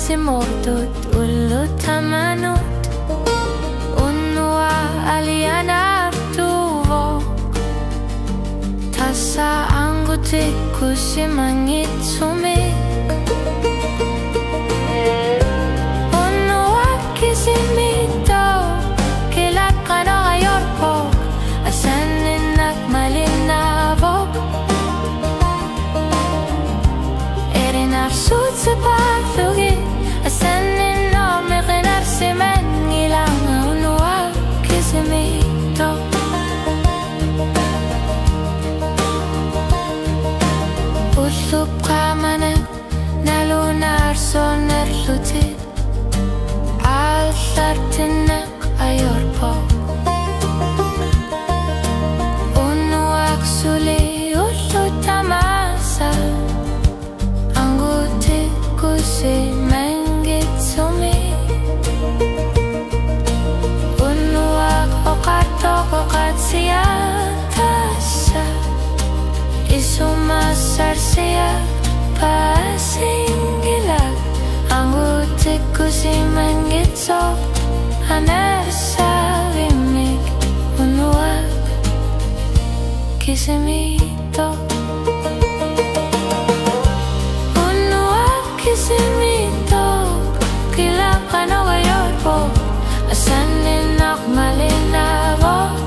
simordut ullut hamanut Unnua alianartuvok Tassa angutikkusi mangitsumik Unnua kisimitok Kilakana ayorpok Asaninnak malinavok Erinarsuut sa paglugit Asanin no mikinarsiman Ngilang unnua kisimitok Ullup kamanak nalunar sonarlutit Allartinnak ayorpok Unnuak suli ullut tamasa Angutikkusi mangitsumi Unnuak oqartoq oqatsiyatassa Isumassarsiyak paasingilak Angutikkusi mangitsok Anasavimik Unnuak kisimitok Unnuak kisimitok Kilaqan oqayorpok Asaninnak malinavok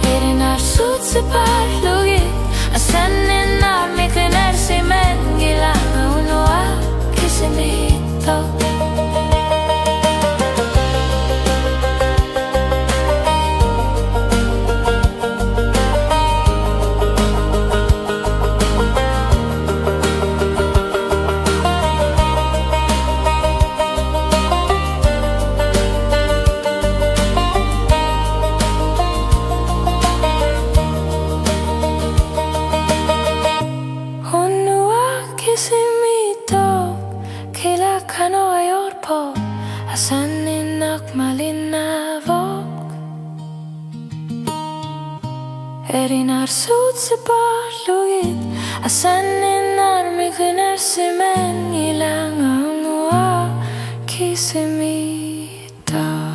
Erinarsuut sa paglugit Asaninnak mikinarsiman Ngilang unnuak kisimitok Kisimitok Kilaqan oqayorpok Asaninnak malinavok Erinarsuut sa paglugit Asaninnak mikinarsiman Ngilang unnua kisimitok